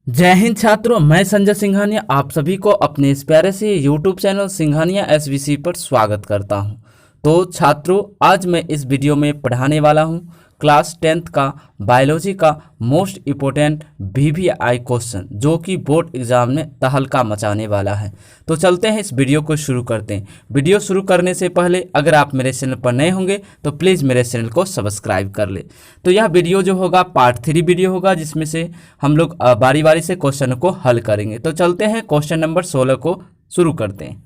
जय हिंद छात्रों, मैं संजय सिंघानिया आप सभी को अपने इस प्यारे से यूट्यूब चैनल सिंघानिया एसवीसी पर स्वागत करता हूं। तो छात्रों, आज मैं इस वीडियो में पढ़ाने वाला हूं क्लास 10th का बायोलॉजी का मोस्ट इम्पोर्टेंट वीवीआई क्वेश्चन, जो कि बोर्ड एग्जाम में तहलका मचाने वाला है। तो चलते हैं, इस वीडियो को शुरू करते हैं। वीडियो शुरू करने से पहले अगर आप मेरे चैनल पर नए होंगे तो प्लीज़ मेरे चैनल को सब्सक्राइब कर ले। तो यह वीडियो जो होगा पार्ट 3 वीडियो होगा, जिसमें से हम लोग बारी बारी से क्वेश्चन को हल करेंगे। तो चलते हैं, क्वेश्चन नंबर 16 को शुरू करते हैं।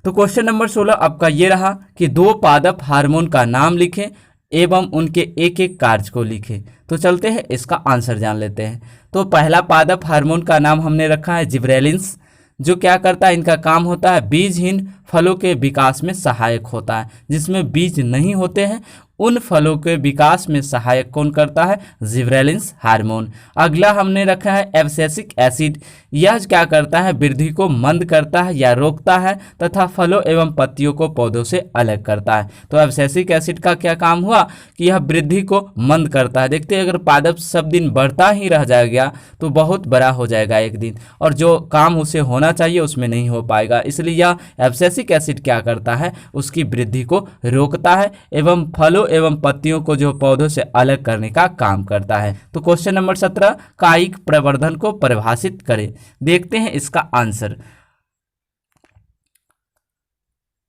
तो क्वेश्चन नंबर 16 आपका ये रहा कि दो पादप हार्मोन का नाम लिखें एवं उनके एक एक कार्य को लिखें। तो चलते हैं, इसका आंसर जान लेते हैं। तो पहला पादप हार्मोन का नाम हमने रखा है जिब्रेलिन्स, जो क्या करता है, इनका काम होता है बीजहीन फलों के विकास में सहायक होता है। जिसमें बीज नहीं होते हैं उन फलों के विकास में सहायक कौन करता है? Gibberellins hormone. अगला हमने रखा है एब्सिसिक एसिड। यह क्या करता है? वृद्धि को मंद करता है या रोकता है तथा फलों एवं पत्तियों को पौधों से अलग करता है। तो एब्सिसिक एसिड का क्या काम हुआ कि यह वृद्धि को मंद करता है। देखते हैं, अगर पादप सब दिन बढ़ता ही रह जाएगा तो बहुत बड़ा हो जाएगा एक दिन, और जो काम उसे होना चाहिए उसमें नहीं हो पाएगा। इसलिए यह एब्सिसिक एसिड क्या करता है? उसकी वृद्धि को रोकता है एवं फलों एवं पत्तियों को जो पौधों से अलग करने का काम करता है। तो क्वेश्चन नंबर 17, कायिक प्रवर्धन को परिभाषित करें। देखते हैं इसका आंसर।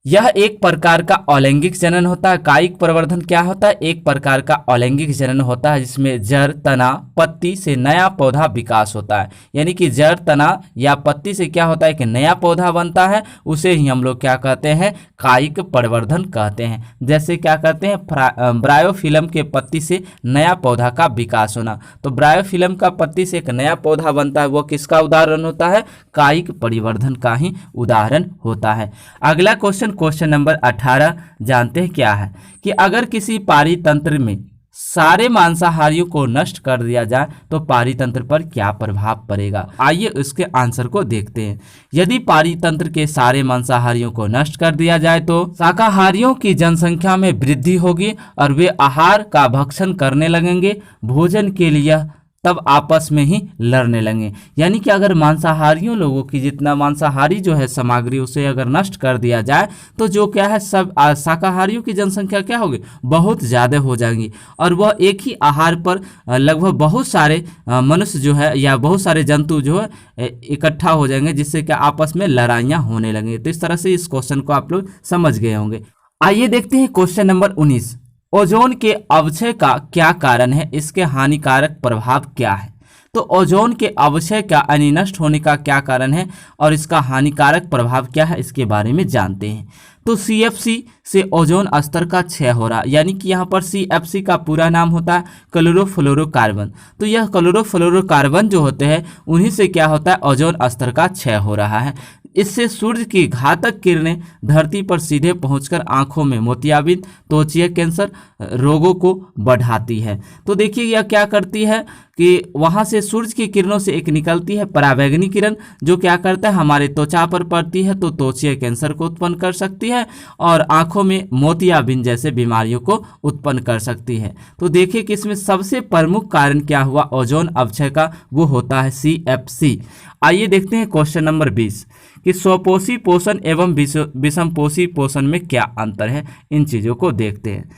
यह एक प्रकार का अलैंगिक जनन होता है। कायिक प्रवर्धन क्या होता है? एक प्रकार का अलैंगिक जनन होता है, जिसमें जड़, तना, पत्ती से नया पौधा विकास होता है। यानी कि जड़, तना या पत्ती से क्या होता है कि नया पौधा बनता है, उसे ही हम लोग क्या कहते हैं? कायिक प्रवर्धन कहते हैं। जैसे क्या कहते हैं? ब्रायोफिलम के पत्ती से नया पौधा का विकास होना। तो ब्रायोफिलम का पत्ती से एक नया पौधा बनता है, वो किसका उदाहरण होता है? कायिक परिवर्धन का ही उदाहरण होता है। अगला क्वेश्चन नंबर 18 जानते हैं क्या है कि अगर किसी पारितंत्र में सारे मांसाहारियों को नष्ट कर दिया जाए तो पारितंत्र पर क्या प्रभाव पड़ेगा? आइए इसके आंसर को देखते हैं। यदि पारितंत्र के सारे मांसाहारियों को नष्ट कर दिया जाए तो शाकाहारियों की जनसंख्या में वृद्धि होगी और वे आहार का भक्षण करने लगेंगे। भोजन के लिए तब आपस में ही लड़ने लगे। यानी कि अगर मांसाहारियों लोगों की जितना मांसाहारी जो है सामग्री, उसे अगर नष्ट कर दिया जाए तो जो क्या है, सब शाकाहारियों की जनसंख्या क्या होगी? बहुत ज़्यादा हो जाएंगी, और वह एक ही आहार पर लगभग बहुत सारे मनुष्य जो है या बहुत सारे जंतु जो है इकट्ठा हो जाएंगे, जिससे क्या आपस में लड़ाइयाँ होने लगेंगी। तो इस तरह से इस क्वेश्चन को आप लोग समझ गए होंगे। आइए देखते हैं क्वेश्चन नंबर 19। ओजोन के अवक्षय का क्या कारण है? इसके हानिकारक प्रभाव क्या है? तो ओजोन के अवक्षय का यानी नष्ट होने का क्या कारण है और इसका हानिकारक प्रभाव क्या है, इसके बारे में जानते हैं। तो CFC से ओजोन स्तर का क्षय हो रहा, यानी कि यहाँ पर CFC का पूरा नाम होता है क्लोरोफ्लोरोकार्बन। तो यह क्लोरोफ्लोरोकार्बन जो होते हैं उन्हीं से क्या होता है? ओजोन स्तर का क्षय हो रहा है। इससे सूर्य की घातक किरणें धरती पर सीधे पहुंचकर आंखों में मोतियाबिंद, त्वचीय कैंसर रोगों को बढ़ाती है। तो देखिए, यह क्या करती है कि वहां से सूर्य की किरणों से एक निकलती है पराबैंगनी किरण, जो क्या करता है, हमारे त्वचा पर पड़ती है तो त्वचीय कैंसर को उत्पन्न कर सकती है और आंखों में मोतियाबिंद जैसे बीमारियों को उत्पन्न कर सकती है। तो देखिए कि इसमें सबसे प्रमुख कारण क्या हुआ ओजोन अवक्षय का? वो होता है CFC। आइए देखते हैं क्वेश्चन नंबर 20 कि स्वपोषी पोषण एवं विषमपोषी पोषण में क्या अंतर है। इन चीज़ों को देखते हैं।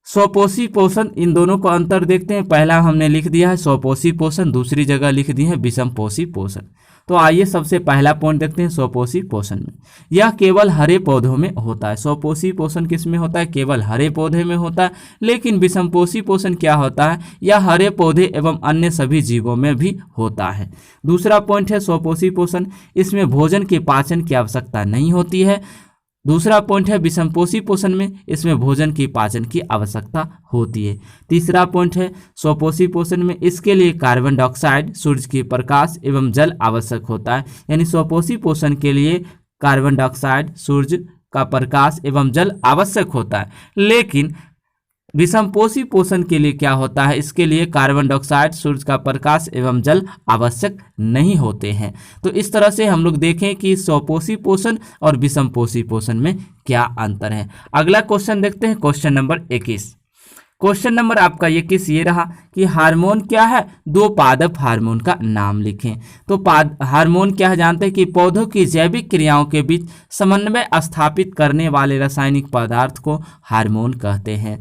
स्वपोषी पोषण, इन दोनों को अंतर देखते हैं। पहला हमने लिख दिया है स्वपोषी पोषण, दूसरी जगह लिख दी है विषमपोषी पोषण। तो आइए सबसे पहला पॉइंट देखते हैं स्वपोषी पोषण में। यह केवल हरे पौधों में होता है। स्वपोषी पोषण किस में होता है? केवल हरे पौधे में होता है। लेकिन विषमपोषी पोषण क्या होता है? यह हरे पौधे एवं अन्य सभी जीवों में भी होता है। दूसरा पॉइंट है स्वपोषी पोषण, इसमें भोजन के पाचन की आवश्यकता नहीं होती है। दूसरा पॉइंट है विषमपोषी पोषण में, इसमें भोजन की पाचन की आवश्यकता होती है। तीसरा पॉइंट है स्वपोषी पोषण में, इसके लिए कार्बन डाइऑक्साइड, सूर्य की प्रकाश एवं जल आवश्यक होता है। यानी स्वपोषी पोषण के लिए कार्बन डाइऑक्साइड, सूर्य का प्रकाश एवं जल आवश्यक होता है। लेकिन विषमपोषी पोषण के लिए क्या होता है? इसके लिए कार्बन डाइऑक्साइड, सूर्य का प्रकाश एवं जल आवश्यक नहीं होते हैं। तो इस तरह से हम लोग देखें कि स्वपोषी पोषण और विषमपोषी पोषण में क्या अंतर है। अगला क्वेश्चन देखते हैं, क्वेश्चन नंबर 21। क्वेश्चन नंबर आपका 21 ये रहा कि हार्मोन क्या है, दो पादप हार्मोन का नाम लिखें। तो हार्मोन क्या है, जानते हैं कि पौधों की जैविक क्रियाओं के बीच समन्वय स्थापित करने वाले रासायनिक पदार्थ को हार्मोन कहते हैं।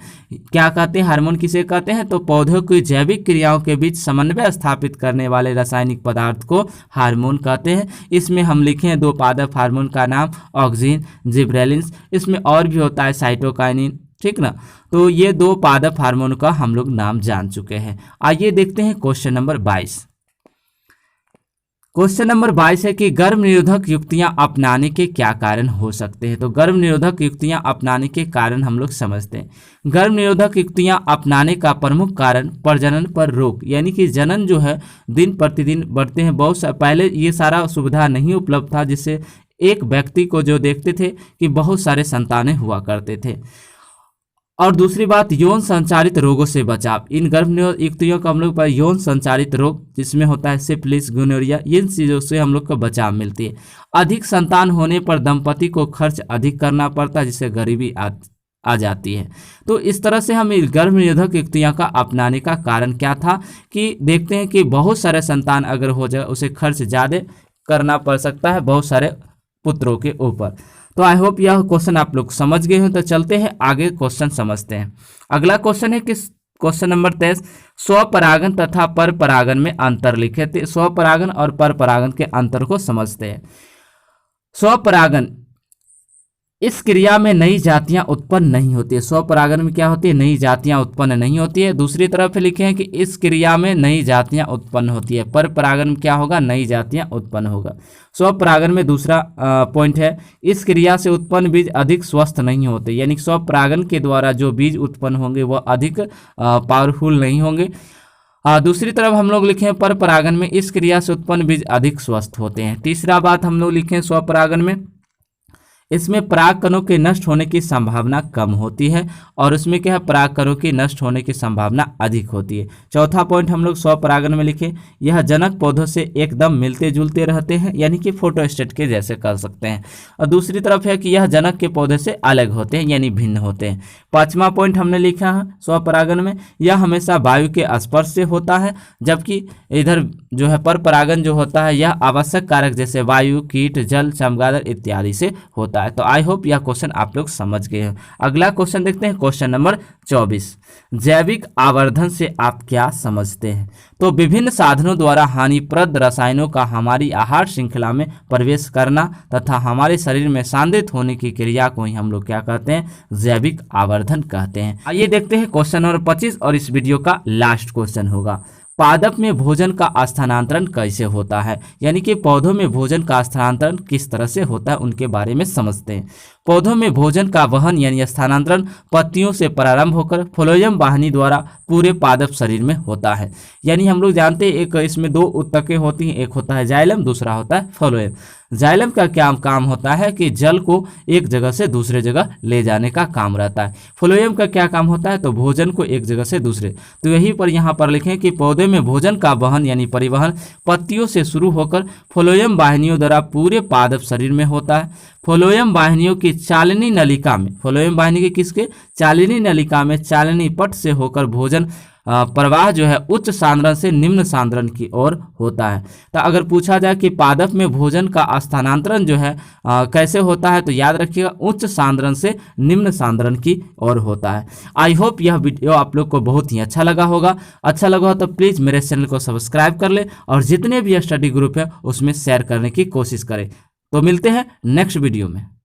क्या कहते हैं, हार्मोन किसे कहते हैं, तो पौधों की जैविक क्रियाओं के बीच समन्वय स्थापित करने वाले रासायनिक पदार्थ को हार्मोन कहते हैं। इसमें हम लिखें दो पादप हार्मोन का नाम ऑक्सिन, जिबरेलिन्स, इसमें और भी होता है साइटोकाइनिन, ठीक ना। तो ये दो पादप हार्मोन का हम लोग नाम जान चुके हैं। आइए देखते हैं क्वेश्चन नंबर 22। क्वेश्चन नंबर 22 है कि गर्भ निरोधक युक्तियां अपनाने के क्या कारण हो सकते हैं। तो गर्भ निरोधक युक्तियां अपनाने के कारण हम लोग समझते हैं। गर्भ निरोधक युक्तियां अपनाने का प्रमुख कारण प्रजनन पर रोक, यानी कि जनन जो है दिन प्रतिदिन बढ़ते हैं। पहले ये सारा सुविधा नहीं उपलब्ध था, जिससे एक व्यक्ति को जो देखते थे कि बहुत सारे संतानें हुआ करते थे। और दूसरी बात, यौन संचारित रोगों से बचाव। इन गर्भ निरोधक युक्तियों का हम लोग पर यौन संचारित रोग जिसमें होता है सिफिलिस, गोनोरिया, इन चीज़ों से हम लोग को बचाव मिलती है। अधिक संतान होने पर दंपति को खर्च अधिक करना पड़ता है, जिससे गरीबी आ जाती है। तो इस तरह से हम गर्भ निरोधक युक्तियों का अपनाने का कारण क्या था कि देखते हैं कि बहुत सारे संतान अगर हो जाए उसे खर्च ज़्यादा करना पड़ सकता है बहुत सारे पुत्रों के ऊपर। तो आई होप यह क्वेश्चन आप लोग समझ गए हो। तो चलते हैं आगे क्वेश्चन समझते हैं। अगला क्वेश्चन है कि क्वेश्चन नंबर 23, स्वपरागन तथा परपरागन में अंतर लिखे। तो स्वपरागन और परपरागन के अंतर को समझते हैं। स्वपरागन, इस क्रिया में नई जातियां उत्पन्न नहीं होती है। स्वपरागन में क्या होती है, नई जातियां उत्पन्न नहीं होती है। दूसरी तरफ लिखे हैं कि इस क्रिया में नई जातियां उत्पन्न होती है। परपरागन में क्या होगा, नई जातियां उत्पन्न होगा। स्वपरागन में दूसरा पॉइंट है, इस क्रिया से उत्पन्न बीज अधिक स्वस्थ नहीं होते, यानी स्वपरागन के द्वारा जो बीज उत्पन्न होंगे वह अधिक पावरफुल नहीं होंगे। दूसरी तरफ हम लोग लिखें परपरागन में इस क्रिया से उत्पन्न बीज अधिक स्वस्थ होते हैं। तीसरा बात हम लोग लिखें स्वपरागन में इसमें परागकणों के नष्ट होने की संभावना कम होती है और उसमें क्या है, परागकणों की नष्ट होने की संभावना अधिक होती है। चौथा पॉइंट हम लोग स्वपरागन में लिखे, यह जनक पौधों से एकदम मिलते जुलते रहते हैं, यानी कि फोटोस्टेट के जैसे कर सकते हैं। और दूसरी तरफ है कि यह जनक के पौधे से अलग होते हैं, यानी भिन्न होते हैं। पांचवा पॉइंट हमने लिखा है स्वपरागन में, यह हमेशा वायु के स्पर्श से होता है, जबकि इधर जो है परपरागन जो होता है यह आवश्यक कारक जैसे वायु, कीट, जल, चमगादड़ इत्यादि से होता है। तो आई होप यह क्वेश्चन आप लोग समझ गए हैं। अगला क्वेश्चन देखते हैं, क्वेश्चन नंबर 24, जैविक आवर्धन से आप क्या समझते हैं। तो विभिन्न साधनों द्वारा हानिप्रद रसायनों का हमारी आहार श्रृंखला में प्रवेश करना तथा हमारे शरीर में सांद्रित होने की क्रिया को ही हम लोग क्या कहते हैं, जैविक आवर्धन कहते हैं। आइए देखते हैं क्वेश्चन नंबर 25 और इस वीडियो का लास्ट क्वेश्चन होगा, पादप में भोजन का स्थानांतरण कैसे होता है, यानी कि पौधों में भोजन का स्थानांतरण किस तरह से होता है उनके बारे में समझते हैं। पौधों में भोजन का वहन यानी स्थानांतरण पत्तियों से प्रारंभ होकर फ्लोएम वाहिनी द्वारा पूरे पादप शरीर में होता है। यानी हम लोग जानते हैं एक इसमें दो उत्तकें होती हैं, एक होता है जाइलम, दूसरा होता है फ्लोएम। जाइलम का क्या काम होता है कि जल को एक जगह से दूसरे जगह ले जाने का काम रहता है। फ्लोएम का क्या काम होता है, तो भोजन को एक जगह से दूसरे। तो यही पर यहाँ पर लिखें कि पौधे में भोजन का वहन यानी परिवहन पत्तियों से शुरू होकर फ्लोएम वाहिनियों द्वारा पूरे पादप शरीर में होता है। फ्लोएम वाहिनियों की चालनी नलिका में, फ्लोएम वाहिनी के किसके, चालनी नलिका में चालनी पट से होकर भोजन प्रवाह जो है उच्च सांद्रण से निम्न सांद्रण की ओर होता है। तो अगर पूछा जाए कि पादप में भोजन का स्थानांतरण जो है कैसे होता है, तो याद रखिएगा उच्च सांद्रण से निम्न सांद्रण की ओर होता है। आई होप यह वीडियो आप लोग को बहुत ही अच्छा लगा होगा। अच्छा लगा हो तो प्लीज़ मेरे चैनल को सब्सक्राइब कर ले और जितने भी स्टडी ग्रुप है उसमें शेयर करने की कोशिश करें। तो मिलते हैं नेक्स्ट वीडियो में।